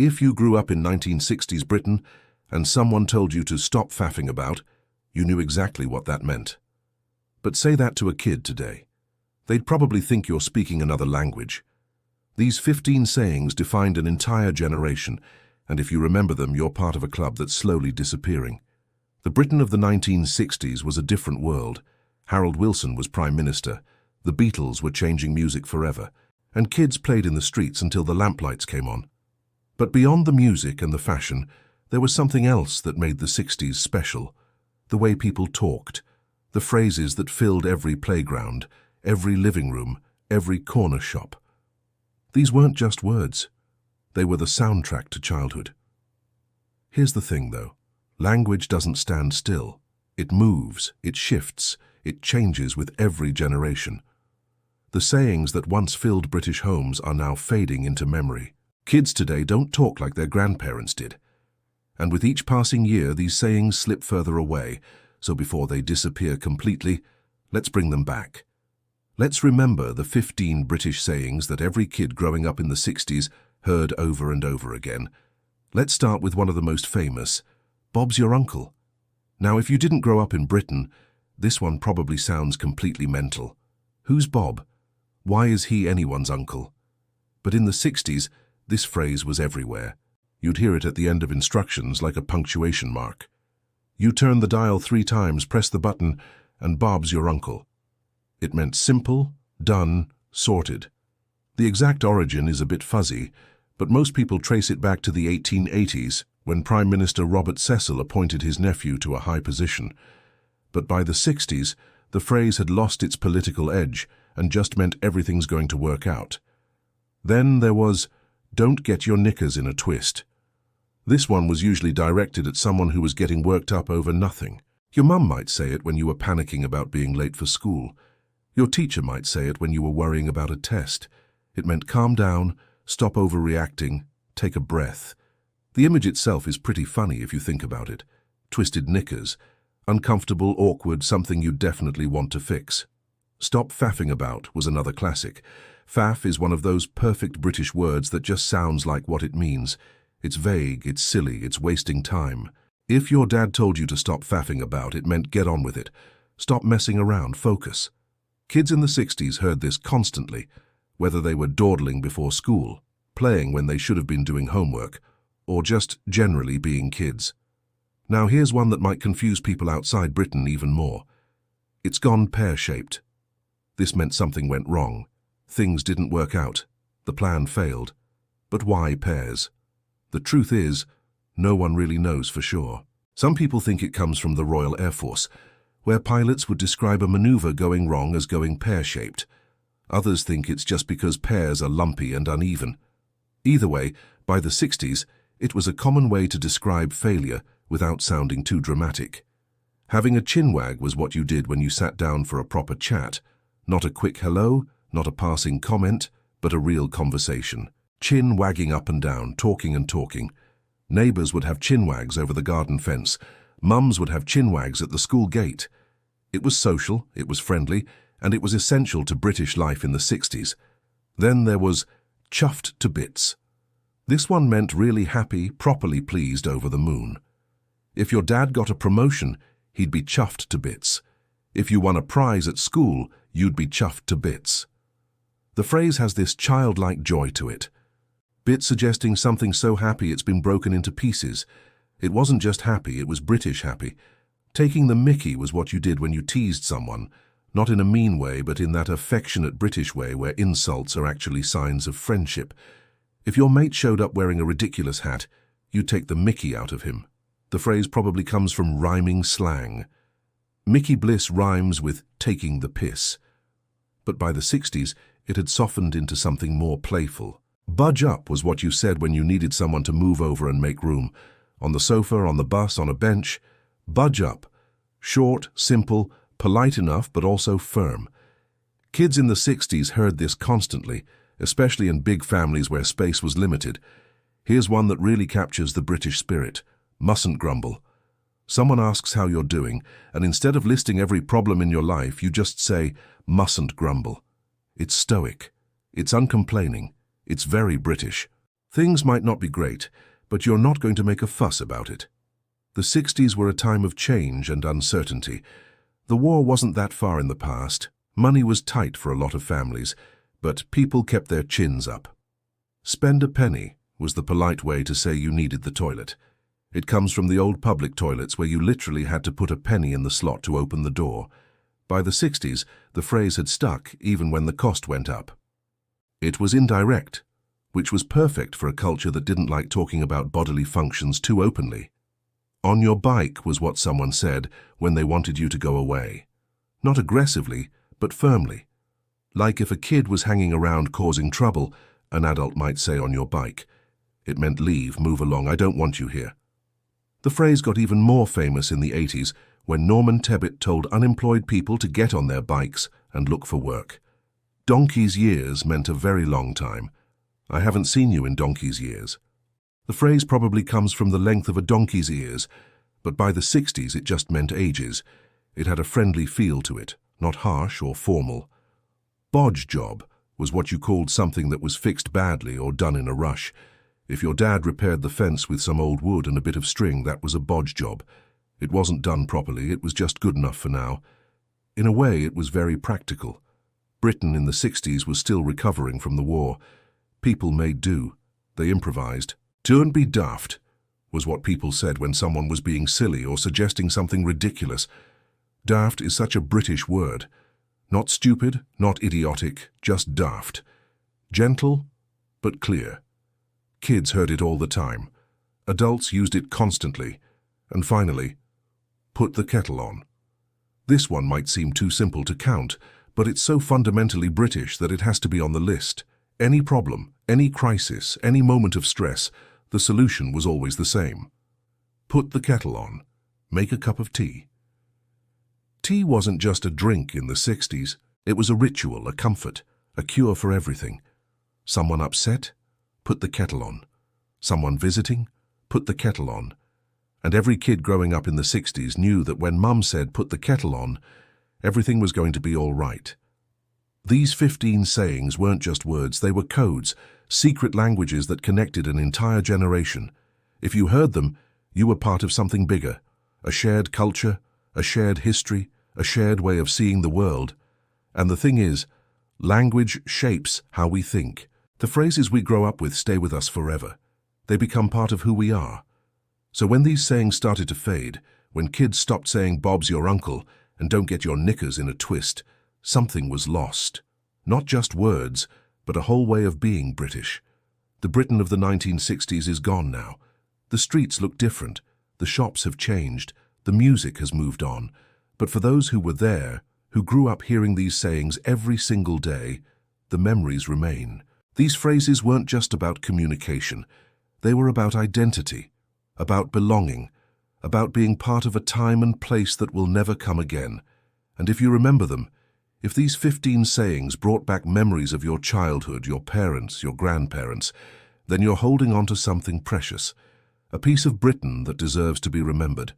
If you grew up in 1960s Britain and someone told you to stop faffing about, you knew exactly what that meant. But say that to a kid today. They'd probably think you're speaking another language. These 15 sayings defined an entire generation, and if you remember them, you're part of a club that's slowly disappearing. The Britain of the 1960s was a different world. Harold Wilson was Prime Minister, the Beatles were changing music forever, and kids played in the streets until the lamplights came on. But beyond the music and the fashion, there was something else that made the 60s special. The way people talked, the phrases that filled every playground, every living room, every corner shop. These weren't just words. They were the soundtrack to childhood. Here's the thing, though. Language doesn't stand still. It moves, it shifts, it changes with every generation. The sayings that once filled British homes are now fading into memory. Kids today don't talk like their grandparents did. And with each passing year, these sayings slip further away, so before they disappear completely, let's bring them back. Let's remember the 15 British sayings that every kid growing up in the 60s heard over and over again. Let's start with one of the most famous, Bob's your uncle. Now, if you didn't grow up in Britain, this one probably sounds completely mental. Who's Bob? Why is he anyone's uncle? But in the 60s, this phrase was everywhere. You'd hear it at the end of instructions like a punctuation mark. You turn the dial 3 times, press the button, and Bob's your uncle. It meant simple, done, sorted. The exact origin is a bit fuzzy, but most people trace it back to the 1880s when Prime Minister Robert Cecil appointed his nephew to a high position. But by the 60s, the phrase had lost its political edge and just meant everything's going to work out. Then there was, don't get your knickers in a twist. This one was usually directed at someone who was getting worked up over nothing. Your mum might say it when you were panicking about being late for school. Your teacher might say it when you were worrying about a test. It meant calm down, stop overreacting, take a breath. The image itself is pretty funny if you think about it. Twisted knickers. Uncomfortable, awkward, something you definitely want to fix. Stop faffing about was another classic. Faff is one of those perfect British words that just sounds like what it means. It's vague, it's silly, it's wasting time. If your dad told you to stop faffing about, it meant get on with it. Stop messing around, focus. Kids in the 60s heard this constantly, whether they were dawdling before school, playing when they should have been doing homework, or just generally being kids. Now here's one that might confuse people outside Britain even more. It's gone pear-shaped. This meant something went wrong. Things didn't work out. The plan failed. But why pears? The truth is, no one really knows for sure. Some people think it comes from the Royal Air Force, where pilots would describe a maneuver going wrong as going pear-shaped. Others think it's just because pears are lumpy and uneven. Either way, by the 60s, it was a common way to describe failure without sounding too dramatic. Having a chinwag was what you did when you sat down for a proper chat. Not a quick hello, not a passing comment, but a real conversation. Chin wagging up and down, talking and talking. Neighbours would have chinwags over the garden fence. Mums would have chinwags at the school gate. It was social, it was friendly, and it was essential to British life in the 60s. Then there was chuffed to bits. This one meant really happy, properly pleased over the moon. If your dad got a promotion, he'd be chuffed to bits. If you won a prize at school, you'd be chuffed to bits. The phrase has this childlike joy to it. Bit suggesting something so happy it's been broken into pieces. It wasn't just happy, it was British happy. Taking the mickey was what you did when you teased someone, not in a mean way, but in that affectionate British way where insults are actually signs of friendship. If your mate showed up wearing a ridiculous hat, you'd take the mickey out of him. The phrase probably comes from rhyming slang. Mickey Bliss rhymes with taking the piss. But by the 60s, it had softened into something more playful. Budge up was what you said when you needed someone to move over and make room. On the sofa, on the bus, on a bench. Budge up. Short, simple, polite enough, but also firm. Kids in the 60s heard this constantly, especially in big families where space was limited. Here's one that really captures the British spirit. Mustn't grumble. Someone asks how you're doing, and instead of listing every problem in your life, you just say, mustn't grumble. It's stoic. It's uncomplaining. It's very British. Things might not be great, but you're not going to make a fuss about it. The 60s were a time of change and uncertainty. The war wasn't that far in the past. Money was tight for a lot of families, but people kept their chins up. Spend a penny was the polite way to say you needed the toilet. It comes from the old public toilets where you literally had to put a penny in the slot to open the door. By the 60s, the phrase had stuck even when the cost went up. It was indirect, which was perfect for a culture that didn't like talking about bodily functions too openly. On your bike was what someone said when they wanted you to go away. Not aggressively, but firmly. Like if a kid was hanging around causing trouble, an adult might say on your bike. It meant leave, move along, I don't want you here. The phrase got even more famous in the 80s when Norman Tebbit told unemployed people to get on their bikes and look for work. Donkey's years meant a very long time. I haven't seen you in donkey's years. The phrase probably comes from the length of a donkey's ears, but by the 60s it just meant ages. It had a friendly feel to it, not harsh or formal. Bodge job was what you called something that was fixed badly or done in a rush. If your dad repaired the fence with some old wood and a bit of string, that was a bodge job. It wasn't done properly, it was just good enough for now. In a way, it was very practical. Britain in the 60s was still recovering from the war. People made do. They improvised. "Don't be daft," was what people said when someone was being silly or suggesting something ridiculous. Daft is such a British word. Not stupid, not idiotic, just daft. Gentle, but clear. Kids heard it all the time. Adults used it constantly. And finally, put the kettle on. This one might seem too simple to count, but it's so fundamentally British that it has to be on the list. Any problem, any crisis, any moment of stress, the solution was always the same. Put the kettle on. Make a cup of tea. Tea wasn't just a drink in the 60s. It was a ritual, a comfort, a cure for everything. Someone upset? Put the kettle on. Someone visiting? Put the kettle on. And every kid growing up in the 60s knew that when Mum said put the kettle on, everything was going to be all right. These 15 sayings weren't just words, they were codes, secret languages that connected an entire generation. If you heard them, you were part of something bigger, a shared culture, a shared history, a shared way of seeing the world. And the thing is, language shapes how we think. The phrases we grow up with stay with us forever. They become part of who we are. So when these sayings started to fade, when kids stopped saying Bob's your uncle and don't get your knickers in a twist, something was lost. Not just words, but a whole way of being British. The Britain of the 1960s is gone now. The streets look different. The shops have changed. The music has moved on. But for those who were there, who grew up hearing these sayings every single day, the memories remain. These phrases weren't just about communication. They were about identity, about belonging, about being part of a time and place that will never come again. And if you remember them, if these 15 sayings brought back memories of your childhood, your parents, your grandparents, then you're holding on to something precious, a piece of Britain that deserves to be remembered.